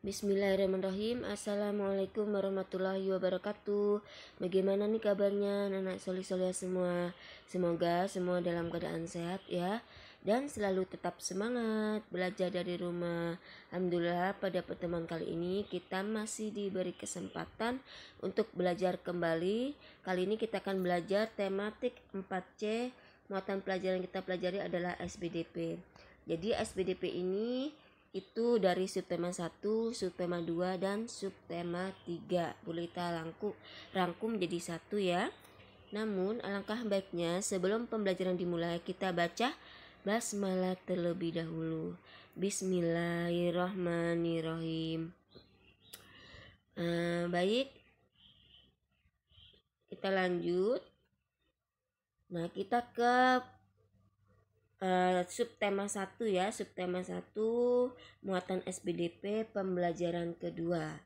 Bismillahirrahmanirrahim. Assalamualaikum warahmatullahi wabarakatuh. Bagaimana nih kabarnya anak soleh-soleh semua? Semoga semua dalam keadaan sehat ya, dan selalu tetap semangat belajar dari rumah. Alhamdulillah, pada pertemuan kali ini kita masih diberi kesempatan untuk belajar kembali. Kali ini kita akan belajar tematik 4C. Muatan pelajaran kita pelajari adalah SPDP. Jadi SPDP ini itu dari subtema 1, subtema 2, dan subtema 3. Boleh kita rangkum jadi satu ya. Namun alangkah baiknya sebelum pembelajaran dimulai kita baca basmalah terlebih dahulu. Bismillahirrahmanirrahim. Baik, kita lanjut. Nah, kita ke subtema 1 ya, subtema 1 muatan SPDP pembelajaran kedua.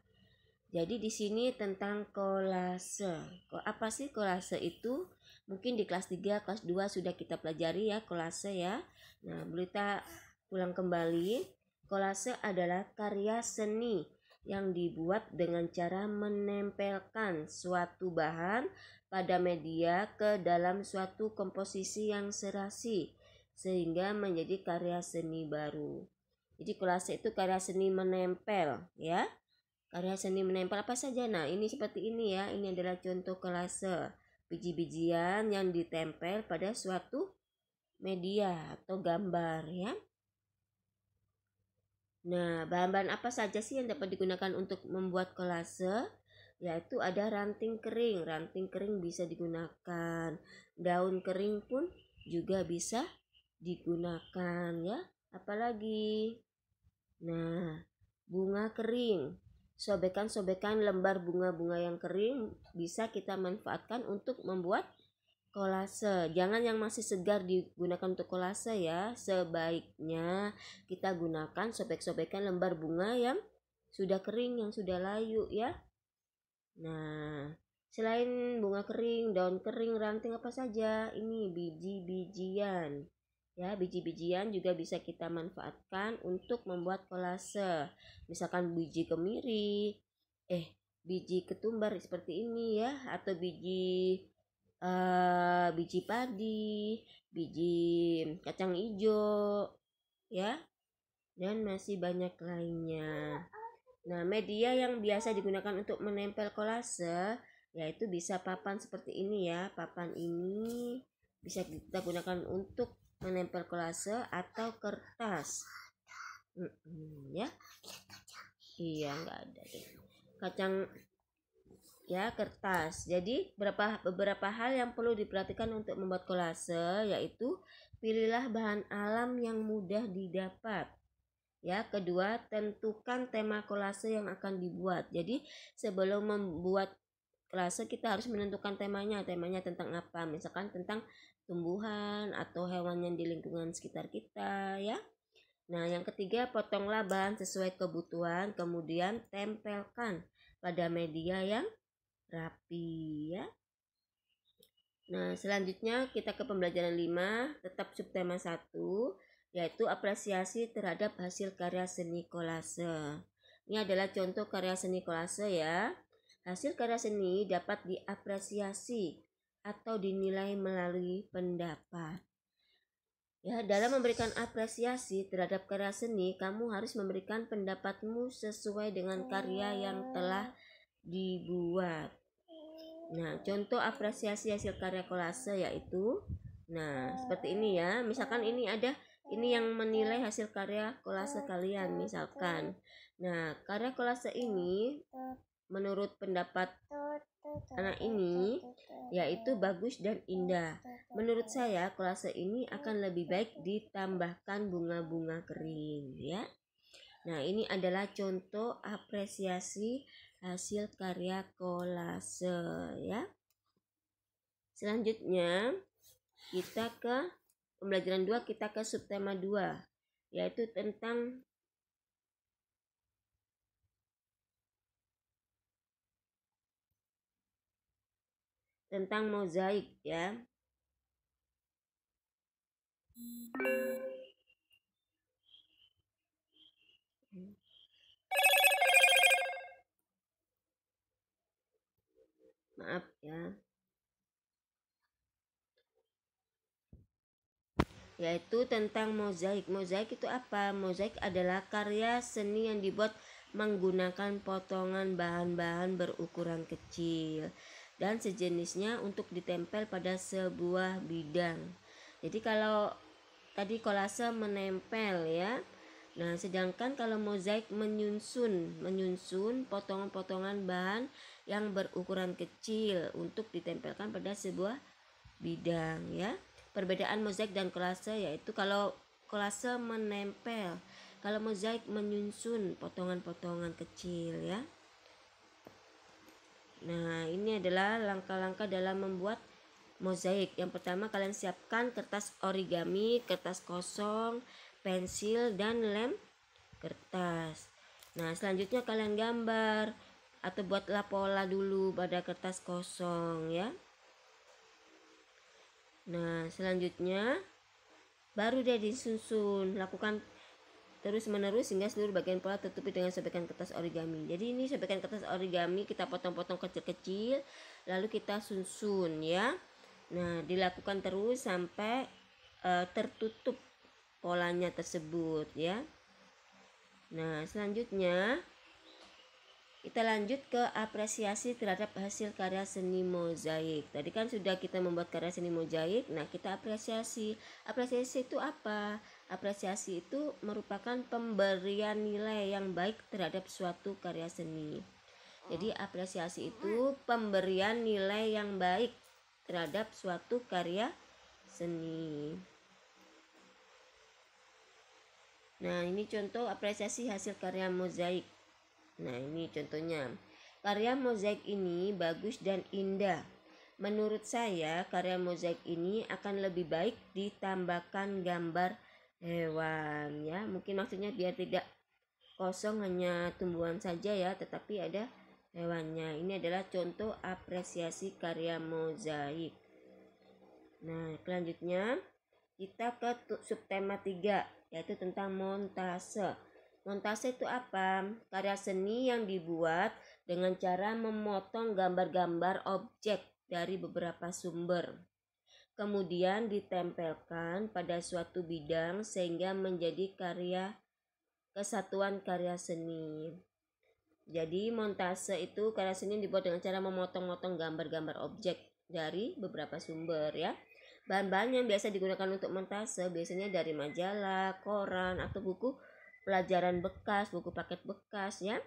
Jadi di sini tentang kolase. Apa sih kolase itu? Mungkin di kelas 3, kelas 2 sudah kita pelajari ya kolase ya. Nah, boleh kita ulang kembali. Kolase adalah karya seni yang dibuat dengan cara menempelkan suatu bahan pada media ke dalam suatu komposisi yang serasi sehingga menjadi karya seni baru. Jadi kolase itu karya seni menempel ya. Karya seni menempel apa saja? Nah, ini seperti ini ya. Ini adalah contoh kolase. Biji-bijian yang ditempel pada suatu media atau gambar ya. Nah, bahan-bahan apa saja sih yang dapat digunakan untuk membuat kolase? Yaitu ada ranting kering. Ranting kering bisa digunakan. Daun kering pun juga bisa digunakan ya. Apalagi? Nah, bunga kering. Sobekan-sobekan lembar bunga-bunga yang kering bisa kita manfaatkan untuk membuat kolase. Jangan yang masih segar digunakan untuk kolase ya. Sebaiknya kita gunakan sobek-sobekan lembar bunga yang sudah kering, yang sudah layu ya. Nah, selain bunga kering, daun kering, ranting apa saja? Ini biji-bijian. Ya, biji-bijian juga bisa kita manfaatkan untuk membuat kolase. Misalkan biji kemiri, biji ketumbar seperti ini ya, atau biji padi, biji kacang hijau, ya, dan masih banyak lainnya. Nah, media yang biasa digunakan untuk menempel kolase yaitu bisa papan seperti ini ya. Papan ini bisa kita gunakan untuk menempel kolase atau kertas. Ya. Iya, enggak ada deh. Kacang ya, kertas. Jadi beberapa hal yang perlu diperhatikan untuk membuat kolase yaitu pilihlah bahan alam yang mudah didapat. Ya, kedua, tentukan tema kolase yang akan dibuat. Jadi, sebelum membuat kolase kita harus menentukan temanya. Temanya tentang apa? Misalkan tentang tumbuhan atau hewan yang di lingkungan sekitar kita, ya. Nah, yang ketiga, potonglah bahan sesuai kebutuhan, kemudian tempelkan pada media yang rapi, ya. Nah, selanjutnya kita ke pembelajaran 5, tetap subtema 1, yaitu apresiasi terhadap hasil karya seni kolase. Ini adalah contoh karya seni kolase ya. Hasil karya seni dapat diapresiasi atau dinilai melalui pendapat. Ya, dalam memberikan apresiasi terhadap karya seni, kamu harus memberikan pendapatmu sesuai dengan karya yang telah dibuat. Nah, contoh apresiasi hasil karya kolase yaitu, nah, seperti ini ya. Misalkan ini yang menilai hasil karya kolase kalian misalkan. Nah, karya kolase ini menurut pendapat anak ini yaitu bagus dan indah. Menurut saya kolase ini akan lebih baik ditambahkan bunga-bunga kering ya. Nah, ini adalah contoh apresiasi hasil karya kolase ya. Selanjutnya kita ke pembelajaran 2, kita ke subtema 2 yaitu tentang mozaik ya. Maaf ya. Yaitu tentang mozaik. Mozaik itu apa? Mozaik adalah karya seni yang dibuat menggunakan potongan bahan-bahan berukuran kecil dan sejenisnya untuk ditempel pada sebuah bidang. Jadi kalau tadi kolase menempel ya. Nah, sedangkan kalau mozaik menyusun potongan-potongan bahan yang berukuran kecil untuk ditempelkan pada sebuah bidang ya. Perbedaan mozaik dan kolase yaitu kalau kolase menempel, kalau mozaik menyusun potongan-potongan kecil ya. Nah, ini adalah langkah-langkah dalam membuat mozaik. Yang pertama, kalian siapkan kertas origami, kertas kosong, pensil, dan lem kertas. Nah, selanjutnya kalian gambar atau buatlah pola dulu pada kertas kosong ya. Nah, selanjutnya baru dia disusun, lakukan terus menerus hingga seluruh bagian pola tertutupi dengan sobekan kertas origami. Jadi ini sobekan kertas origami kita potong-potong kecil-kecil lalu kita susun ya. Nah, dilakukan terus sampai tertutup polanya tersebut ya. Nah, selanjutnya kita lanjut ke apresiasi terhadap hasil karya seni mozaik. Tadi kan sudah kita membuat karya seni mozaik. Nah, kita apresiasi. Apresiasi itu apa? Apresiasi itu merupakan pemberian nilai yang baik terhadap suatu karya seni. Jadi apresiasi itu pemberian nilai yang baik terhadap suatu karya seni. Nah, ini contoh apresiasi hasil karya mozaik. Nah, ini contohnya. Karya mozaik ini bagus dan indah. Menurut saya, karya mozaik ini akan lebih baik ditambahkan gambar hewan ya. Mungkin maksudnya biar tidak kosong hanya tumbuhan saja ya, tetapi ada hewannya. Ini adalah contoh apresiasi karya mozaik. Nah, selanjutnya kita ke subtema 3 yaitu tentang montase. Montase itu apa? Karya seni yang dibuat dengan cara memotong gambar-gambar objek dari beberapa sumber. Kemudian ditempelkan pada suatu bidang sehingga menjadi kesatuan karya seni. Jadi montase itu karya seni dibuat dengan cara memotong-motong gambar-gambar objek dari beberapa sumber ya. Bahan-bahan yang biasa digunakan untuk montase biasanya dari majalah, koran, atau buku pelajaran bekas, buku paket bekas ya.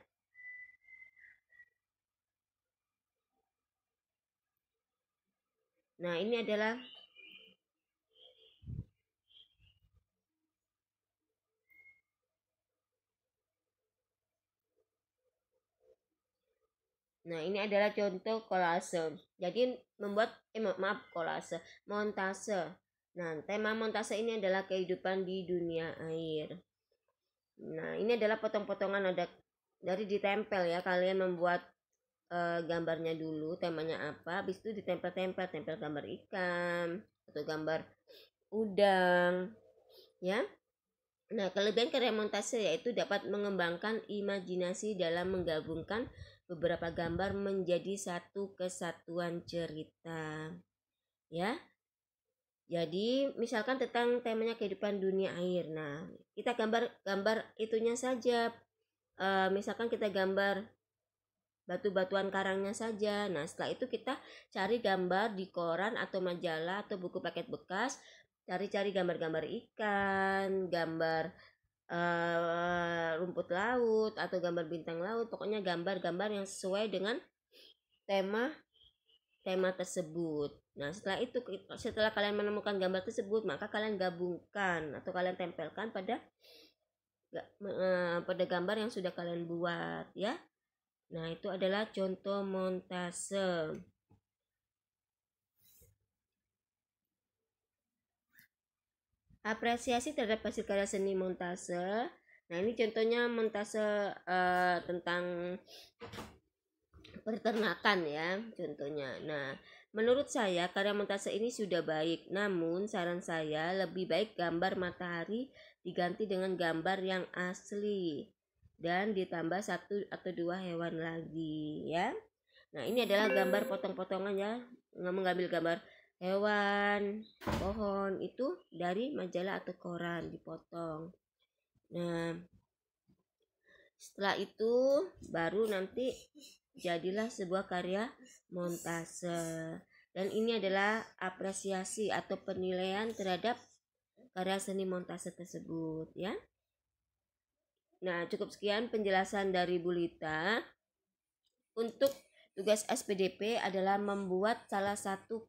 Nah, ini adalah contoh kolase. Jadi membuat kolase, montase. Nah, tema montase ini adalah kehidupan di dunia air. Nah, ini adalah potong-potongan ada dari ditempel ya. Kalian membuat gambarnya dulu, temanya apa, habis itu tempel gambar ikan atau gambar udang ya. Nah, kelebihan karya montase yaitu dapat mengembangkan imajinasi dalam menggabungkan beberapa gambar menjadi satu kesatuan cerita ya. Jadi misalkan tentang temanya kehidupan dunia air. Nah, kita gambar itunya saja. Misalkan kita gambar batu-batuan karangnya saja. Nah, setelah itu kita cari gambar di koran atau majalah atau buku paket bekas. Cari-cari gambar-gambar ikan, gambar rumput laut atau gambar bintang laut. Pokoknya gambar-gambar yang sesuai dengan tema tersebut. Nah, setelah kalian menemukan gambar tersebut, maka kalian gabungkan atau kalian tempelkan pada gambar yang sudah kalian buat ya. Nah, itu adalah contoh montase. Apresiasi terhadap hasil karya seni montase. Nah, ini contohnya montase tentang peternakan ya contohnya. Nah, menurut saya karya montase ini sudah baik. Namun saran saya lebih baik gambar matahari diganti dengan gambar yang asli dan ditambah 1 atau 2 hewan lagi ya. Nah, ini adalah gambar potong-potongan ya, mengambil gambar hewan, pohon itu dari majalah atau koran dipotong. Nah, setelah itu baru nanti jadilah sebuah karya montase. Dan ini adalah apresiasi atau penilaian terhadap karya seni montase tersebut ya. Nah, cukup sekian penjelasan dari Bu Lita. Untuk tugas SPDP adalah membuat salah satu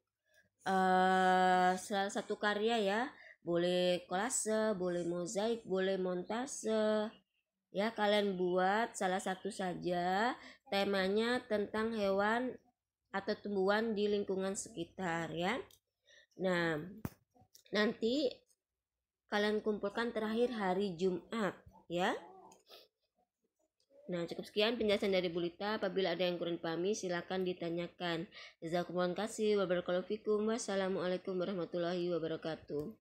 karya ya. Boleh kolase, boleh mozaik, boleh montase. Ya, kalian buat salah satu saja. Temanya tentang hewan atau tumbuhan di lingkungan sekitar ya. Nah, nanti kalian kumpulkan terakhir hari Jumat ya. Nah, cukup sekian penjelasan dari Bu Lita. Apabila ada yang kurang dipahami, silakan ditanyakan. Jazakumullah khairan wabarakatuh. Wassalamualaikum warahmatullahi wabarakatuh.